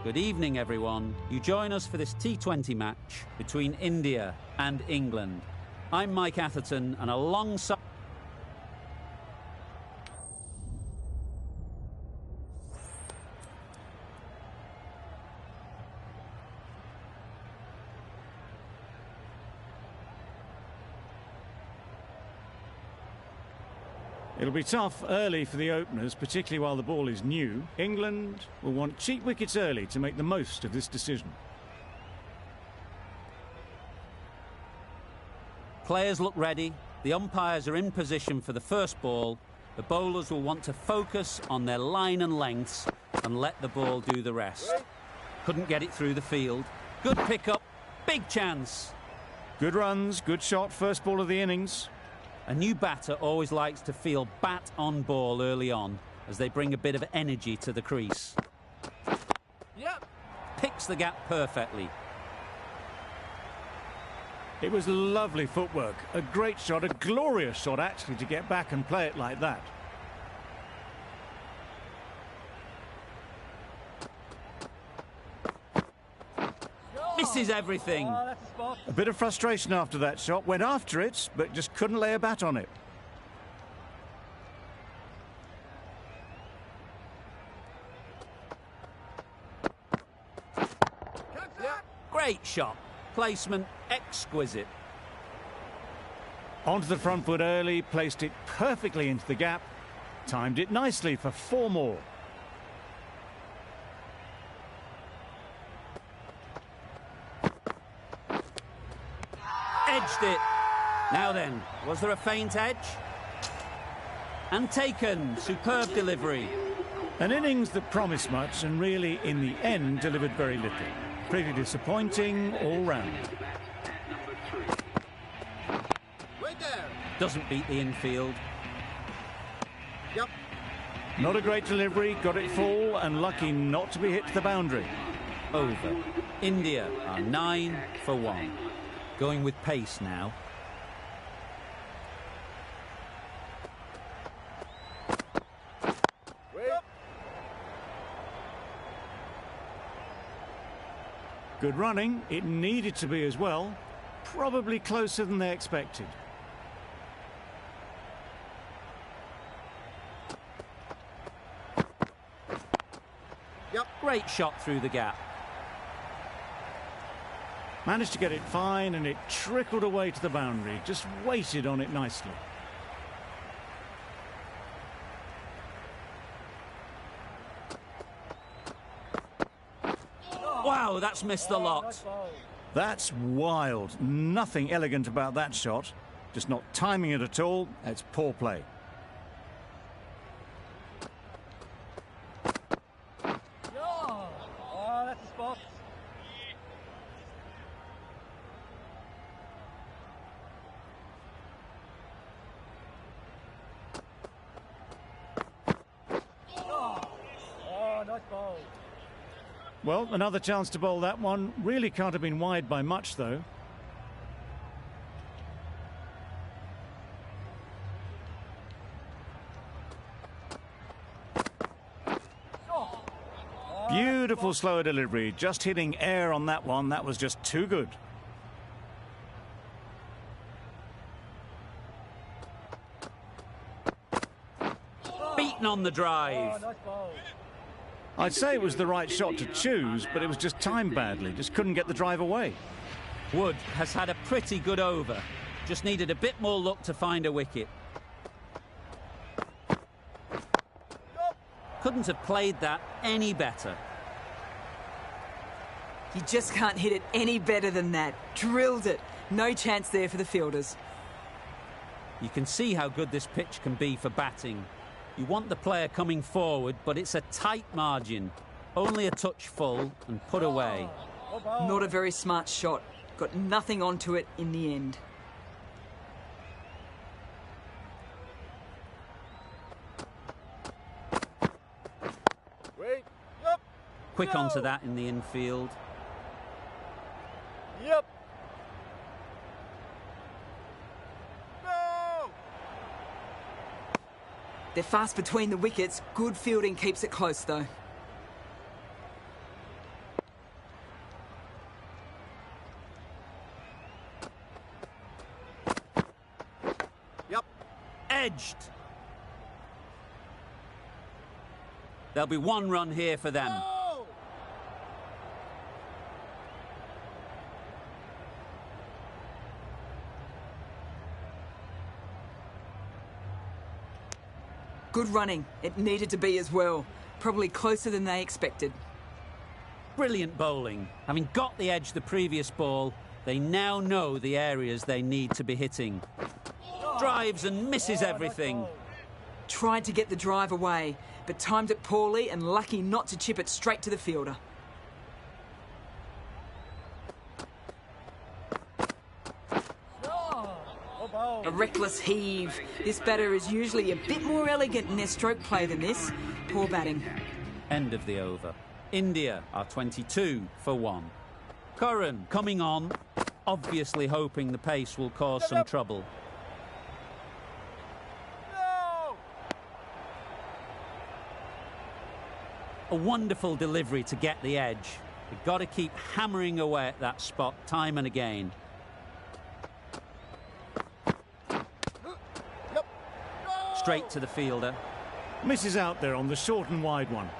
Good evening, everyone. You join us for this T20 match between India and England. I'm Mike Atherton, and alongside... It'll be tough early for the openers, particularly while the ball is new. England will want cheap wickets early to make the most of this decision. Players look ready. The umpires are in position for the first ball. The bowlers will want to focus on their line and lengths and let the ball do the rest. Couldn't get it through the field. Good pick-up. Big chance. Good runs, good shot, first ball of the innings. A new batter always likes to feel bat on ball early on as they bring a bit of energy to the crease. Yep. Picks the gap perfectly. It was lovely footwork, a great shot, a glorious shot actually to get back and play it like that. Misses everything. A bit of frustration after that shot, went after it, but just couldn't lay a bat on it. Great shot. Placement exquisite. Onto the front foot early, placed it perfectly into the gap, timed it nicely for 4 more. Edged it. Now then, was there a feint edge? And taken. Superb delivery. An innings that promised much and really, in the end, delivered very little. Pretty disappointing all round. Doesn't beat the infield. Yep. Not a great delivery, got it full and lucky not to be hit to the boundary. Over. India are 9 for 1. Going with pace now. Good running, it needed to be as well. Probably closer than they expected. Yep. Great shot through the gap. Managed to get it fine and it trickled away to the boundary. Just waited on it nicely. Wow, that's missed the lot. That's wild. Nothing elegant about that shot. Just not timing it at all. It's poor play. Oh, that's a spot. Oh, nice ball. Well, another chance to bowl that one. Really can't have been wide by much, though. Beautiful slower delivery. Just hitting air on that one. That was just too good. Beaten on the drive. Oh, nice ball. I'd say it was the right shot to choose, but it was just timed badly. Just couldn't get the drive away. Wood has had a pretty good over. Just needed a bit more luck to find a wicket. Couldn't have played that any better. You just can't hit it any better than that. Drilled it. No chance there for the fielders. You can see how good this pitch can be for batting. You want the player coming forward, but it's a tight margin. Only a touch full and put away. Not a very smart shot. Got nothing onto it in the end. Wait. Yep. Quick onto that in the infield. Yep. No. They're fast between the wickets. Good fielding keeps it close, though. Edged. There'll be one run here for them. Oh! Good running. It needed to be as well. Probably closer than they expected. Brilliant bowling. Having got the edge the previous ball, they now know the areas they need to be hitting. Drives and misses everything. Tried to get the drive away, but timed it poorly and lucky not to chip it straight to the fielder. A reckless heave. This batter is usually a bit more elegant in their stroke play than this. Poor batting. End of the over. India are 22 for 1. Curran coming on, obviously hoping the pace will cause some trouble. No! A wonderful delivery to get the edge. They've got to keep hammering away at that spot time and again. Straight to the fielder. Misses out there on the short and wide one.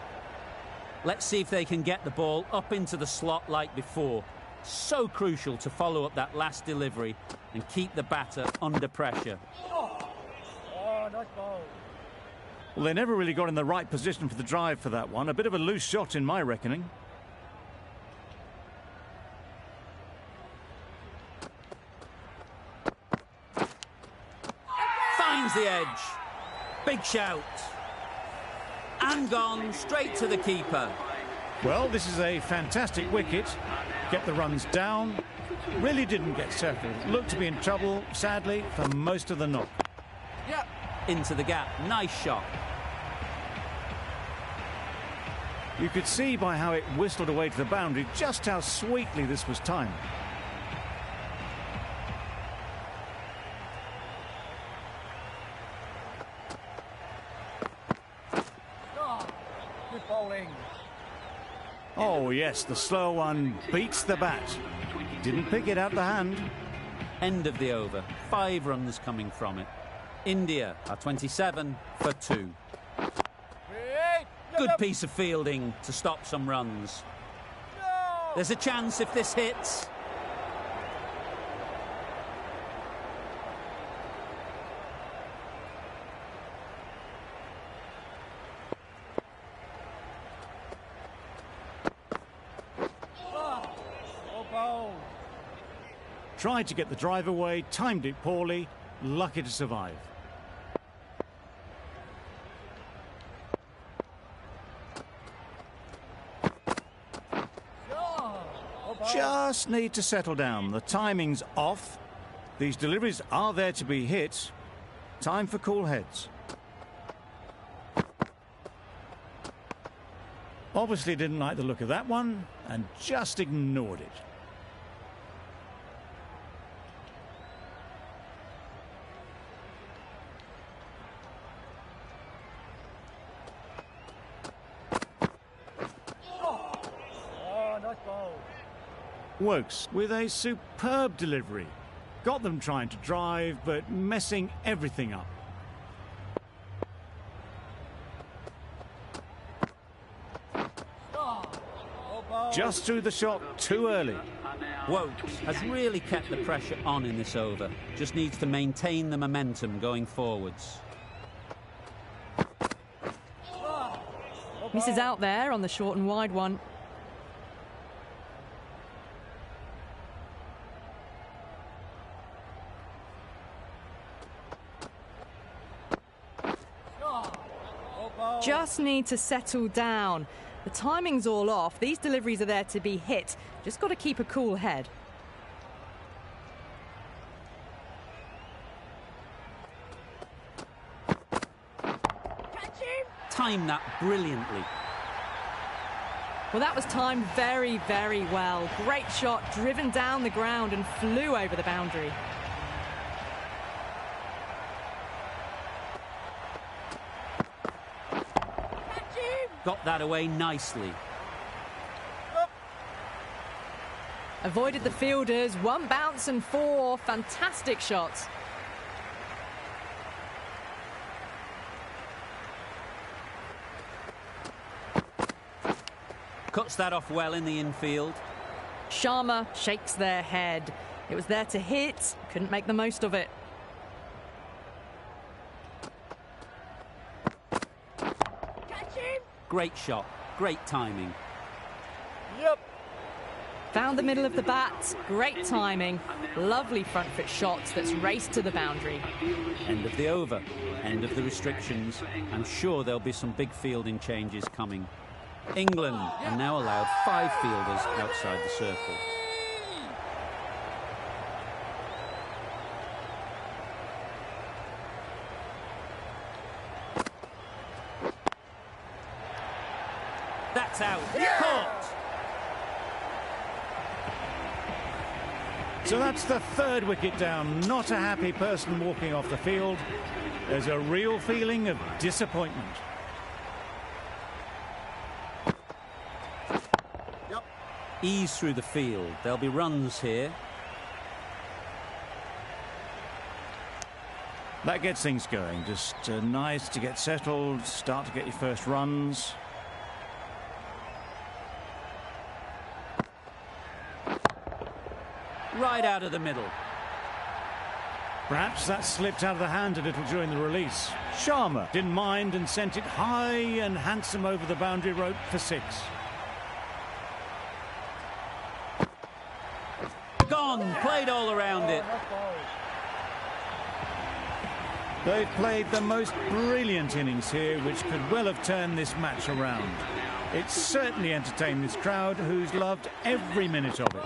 Let's see if they can get the ball up into the slot like before. So crucial to follow up that last delivery and keep the batter under pressure. Oh, nice ball. Well, they never really got in the right position for the drive for that one. A bit of a loose shot in my reckoning. Finds the edge. Big shout. And gone straight to the keeper. Well, this is a fantastic wicket. Get the runs down. Really didn't get settled. Looked to be in trouble, sadly, for most of the knock. Into the gap. Nice shot. You could see by how it whistled away to the boundary just how sweetly this was timed. Good bowling. Oh, yes, the slow one beats the bat. Didn't pick it out the hand. End of the over. 5 runs coming from it. India are 27 for 2. Good piece of fielding to stop some runs. There's a chance if this hits. Tried to get the drive away, timed it poorly, lucky to survive. Just need to settle down. The timing's off. These deliveries are there to be hit. Time for cool heads. Obviously didn't like the look of that one and just ignored it. Woakes with a superb delivery. Got them trying to drive, but messing everything up. Just threw the shot too early. Woakes has really kept the pressure on in this over. Just needs to maintain the momentum going forwards. Misses out there on the short and wide one. Just need to settle down. The timing's all off. These deliveries are there to be hit. Just got to keep a cool head. Timed that brilliantly. Well, that was timed very, very well. Great shot, driven down the ground and flew over the boundary. Got that away nicely. Avoided the fielders, 1 bounce and 4 fantastic shots. Cuts that off well in the infield. Sharma shakes their head. It was there to hit, couldn't make the most of it. Great shot, great timing. Yep. Found the middle of the bat, great timing. Lovely front foot shots that's raced to the boundary. End of the over, end of the restrictions. I'm sure there'll be some big fielding changes coming. England are now allowed 5 fielders outside the circle. That's out. Caught. So that's the 3rd wicket down. Not a happy person walking off the field. There's a real feeling of disappointment. Ease through the field. There'll be runs here. That gets things going. Just nice to get settled, start to get your first runs. Right out of the middle. Perhaps that slipped out of the hand a little during the release. Sharma didn't mind and sent it high and handsome over the boundary rope for 6. Gone. Played all around it. Nice ball. They've played the most brilliant innings here, which could well have turned this match around. It certainly entertained this crowd, who's loved every minute of it.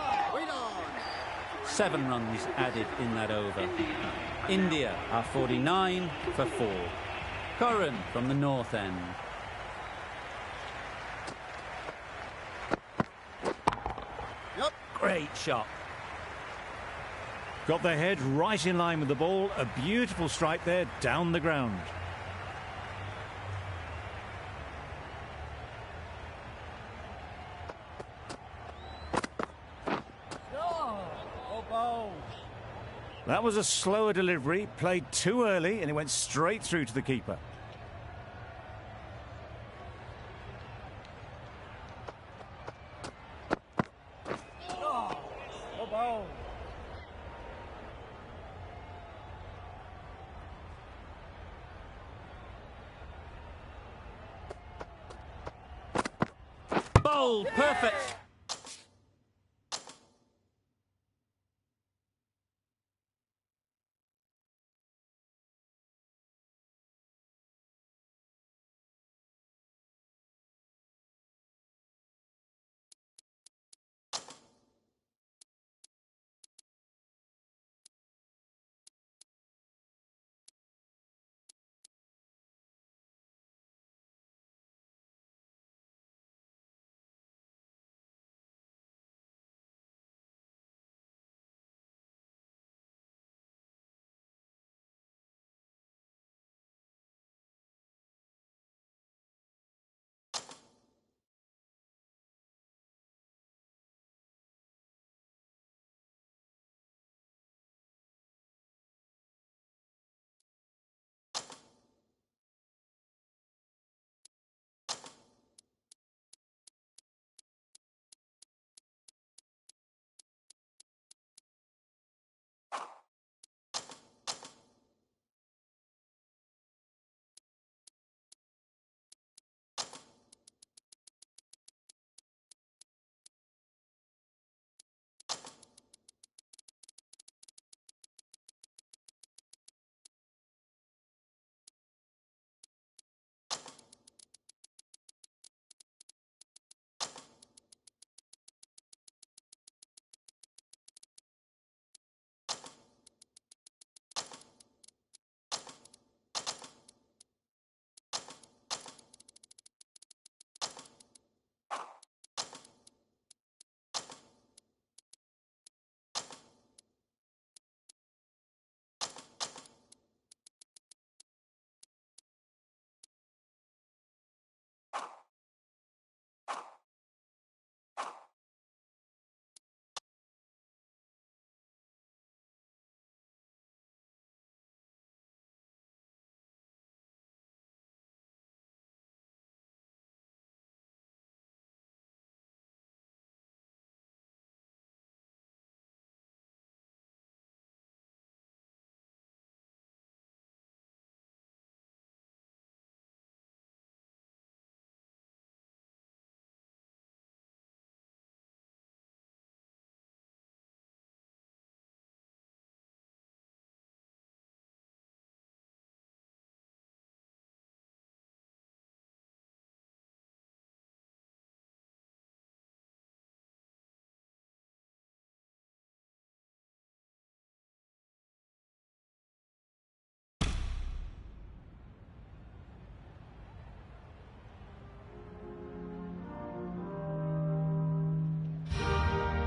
7 runs added in that over. India are 49 for 4. Curran from the north end. Great shot. Got their head right in line with the ball. A beautiful strike there down the ground. Oh, ball. That was a slower delivery, played too early, and it went straight through to the keeper. Oh, ball. Bowled. Perfect.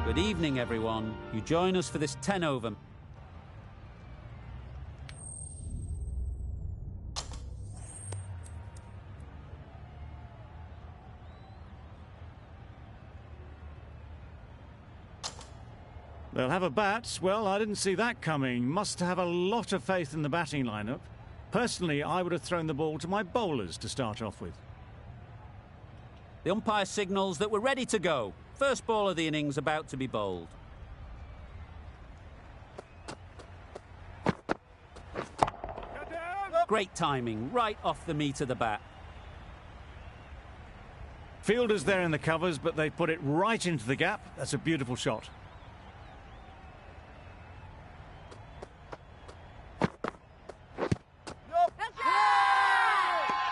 Good evening, everyone. You join us for this 10-over. They'll have a bat. Well, I didn't see that coming. Must have a lot of faith in the batting lineup. Personally, I would have thrown the ball to my bowlers to start off with. The umpire signals that we're ready to go. First ball of the innings about to be bowled. Great timing, right off the meat of the bat. Fielders there in the covers, but they put it right into the gap. That's a beautiful shot.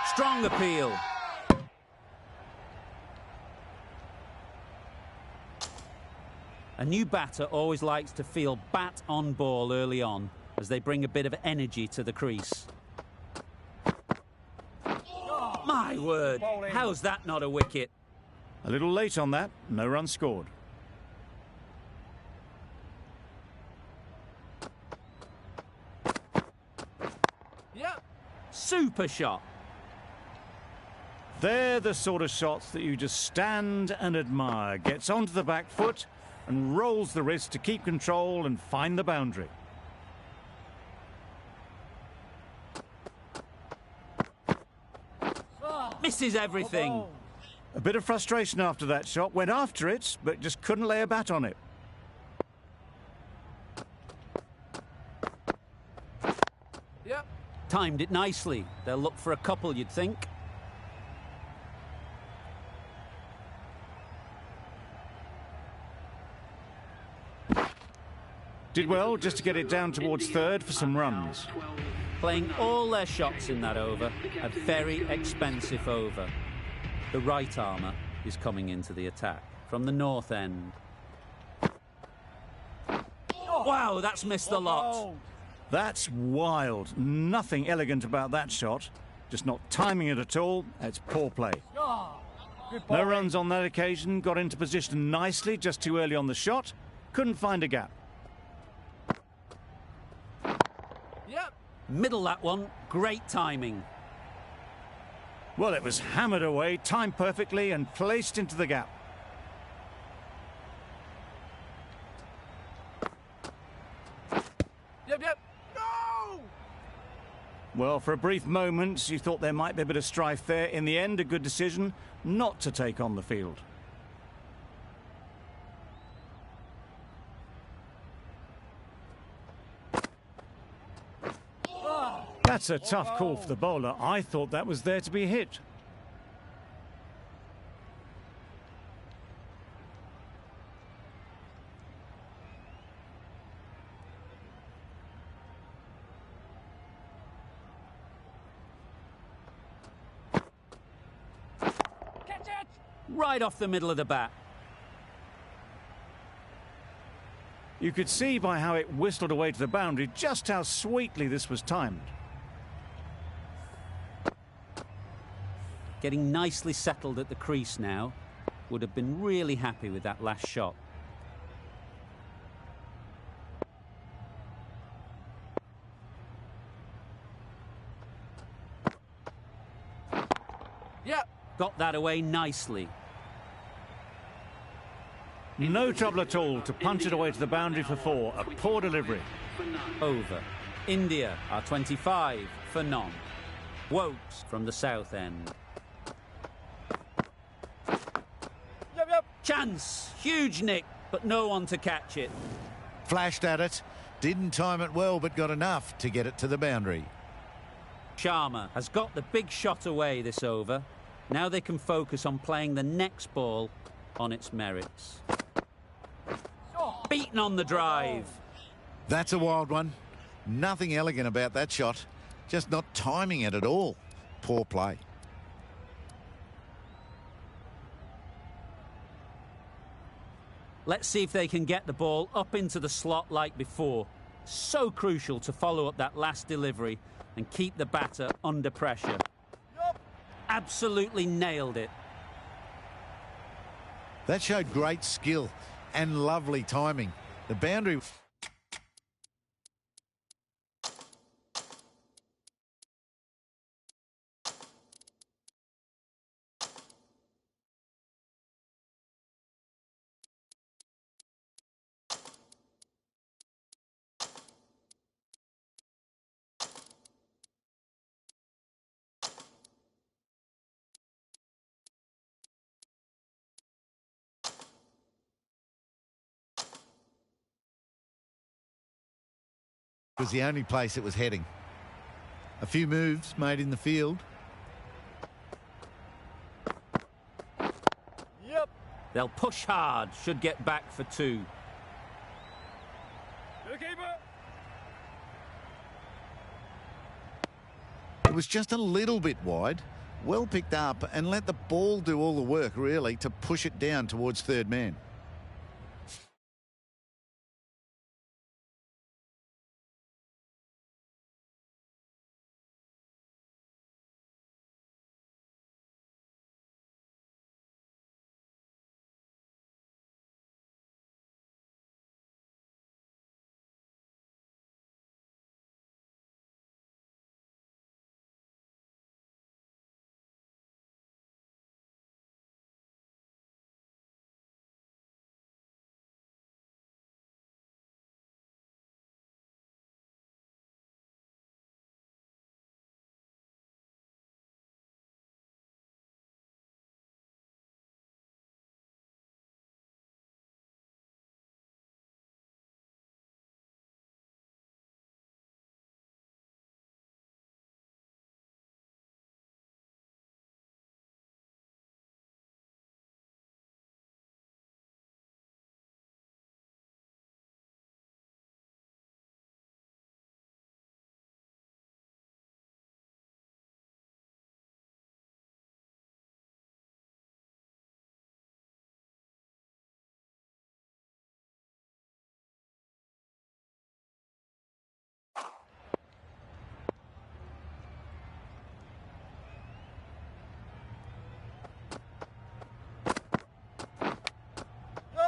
Strong appeal. A new batter always likes to feel bat on ball early on, as they bring a bit of energy to the crease. My word, how's that not a wicket? A little late on that, no run scored. Yep. Super shot. They're the sort of shots that you just stand and admire. Gets onto the back foot and rolls the wrist to keep control and find the boundary. Misses everything. A bit of frustration after that shot. Went after it, but just couldn't lay a bat on it. Yep. Timed it nicely. They'll look for a couple, you'd think. Did well just to get it down towards third for some runs. Playing all their shots in that over. A very expensive over. The right armour is coming into the attack from the north end. Wow, that's missed the lot. That's wild. Nothing elegant about that shot. Just not timing it at all. It's poor play. No runs on that occasion. Got into position nicely just too early on the shot. Couldn't find a gap. Yep. Middle that one. Great timing. Well, it was hammered away, timed perfectly and placed into the gap. Yep. No! Well, for a brief moment, you thought there might be a bit of strife there. In the end, a good decision not to take on the field. That's a tough call for the bowler. I thought that was there to be hit. Catch it! Right off the middle of the bat. You could see by how it whistled away to the boundary just how sweetly this was timed. Getting nicely settled at the crease now. Would have been really happy with that last shot. Yep. Got that away nicely. No trouble at all to punch it away to the boundary for four. A poor delivery. Over. India are 25 for none. Wokes from the south end. Yep. Chance. Huge nick, but no one to catch it. Flashed at it, didn't time it well, but got enough to get it to the boundary. Sharma has got the big shot away this over. Now they can focus on playing the next ball on its merits. Beaten on the drive. That's a wild one. Nothing elegant about that shot. Just not timing it at all. Poor play. Let's see if they can get the ball up into the slot like before. So crucial to follow up that last delivery and keep the batter under pressure. Absolutely nailed it. That showed great skill. and lovely timing. The boundary... was the only place it was heading. A few moves made in the field. Yep. They'll push hard, should get back for 2. The keeper. It was just a little bit wide. Well picked up and let the ball do all the work, really, to push it down towards third man.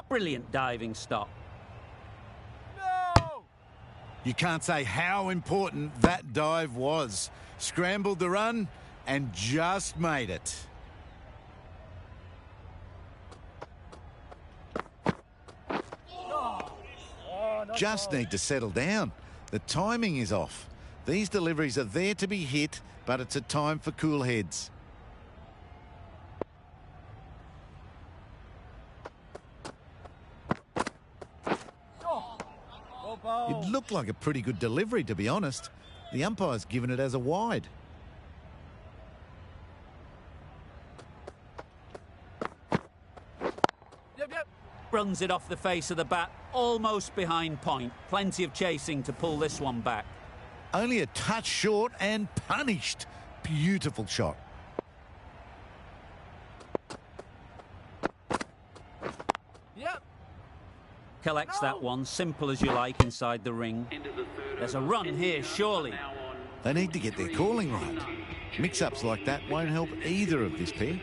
Brilliant diving stop. No! You can't say how important that dive was. Scrambled the run and just made it. Just need to settle down. The timing is off. These deliveries are there to be hit, but it's a time for cool heads. It looked like a pretty good delivery, to be honest. The umpire's given it as a wide. Yep. Runs it off the face of the bat, almost behind point. Plenty of chasing to pull this one back. Only a touch short and punished. Beautiful shot. Yep. Collects that one, simple as you like, inside the ring. There's a run here, surely. They need to get their calling right. Mix-ups like that won't help either of this pair.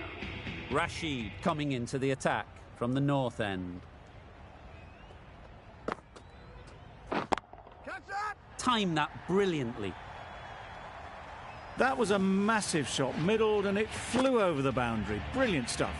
Rashid coming into the attack from the north end. Catch that! Timed that brilliantly. That was a massive shot, middled, and it flew over the boundary. Brilliant stuff.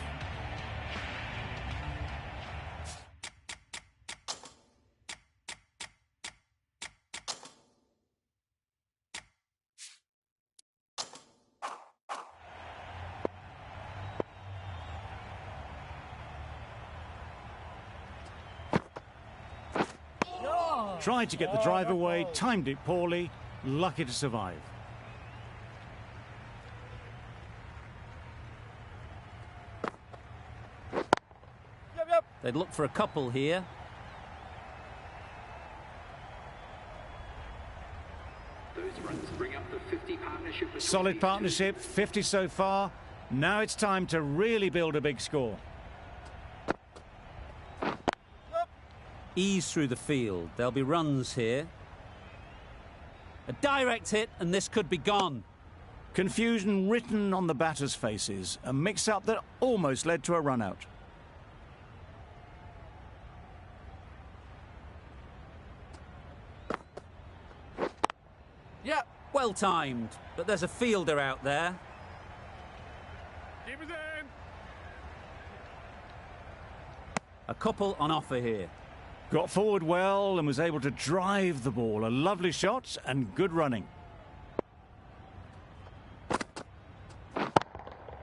Tried to get the drive away, timed it poorly, lucky to survive. Yep. They'd look for a couple here. Those runs bring up the 50 partnership. Solid partnership, 50 so far. Now it's time to really build a big score. Ease through the field. There'll be runs here. A direct hit, and this could be gone. Confusion written on the batters' faces. A mix-up that almost led to a run-out. Yep. Well timed, but there's a fielder out there. Keep it in. A couple on offer here. Got forward well and was able to drive the ball. A lovely shot and good running.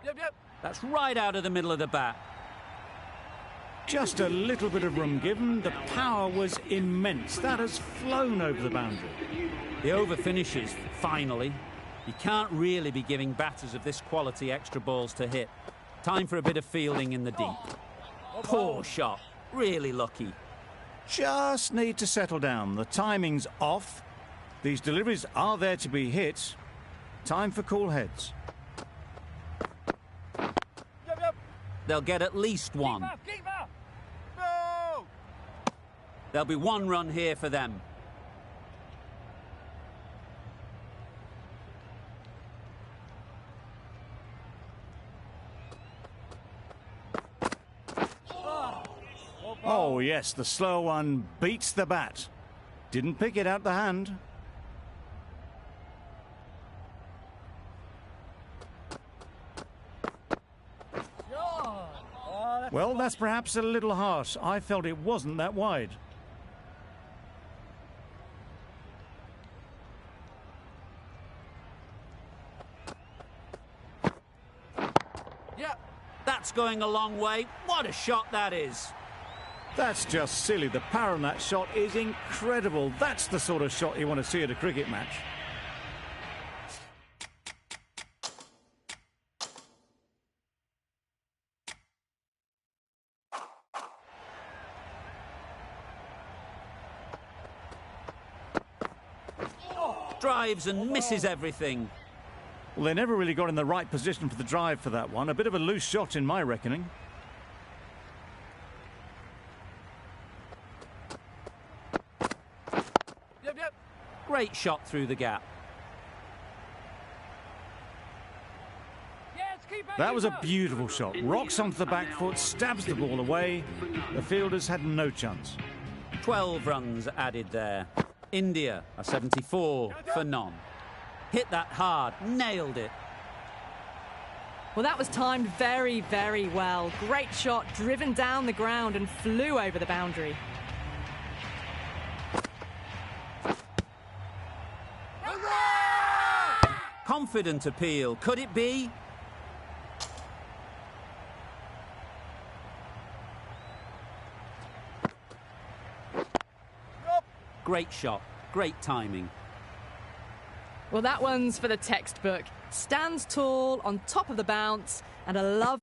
Yep, yep. That's right out of the middle of the bat. Just a little bit of room given. The power was immense. That has flown over the boundary. The over finishes, finally. You can't really be giving batters of this quality extra balls to hit. Time for a bit of fielding in the deep. Poor shot. Really lucky. Just need to settle down. The timing's off. These deliveries are there to be hit. Time for cool heads. Yep, yep. They'll get at least one. Keep up. No. There'll be one run here for them. Oh, yes, the slow one beats the bat. Didn't pick it out the hand. Well, that's perhaps a little harsh. I felt it wasn't that wide. Yep. That's going a long way. What a shot that is. That's just silly. The power on that shot is incredible. That's the sort of shot you want to see at a cricket match. Drives and misses everything. Well, they never really got in the right position for the drive for that one. A bit of a loose shot in my reckoning. Yep, yep. Great shot through the gap. Yes, keep it. That was a beautiful shot. Rocks onto the back foot, stabs the ball away. The fielders had no chance. 12 runs added there. India are 74 for none. Hit that hard, nailed it. Well, that was timed very, very well. Great shot, driven down the ground and flew over the boundary. Confident appeal, could it be? Great shot, great timing. Well, that one's for the textbook. Stands tall on top of the bounce and a love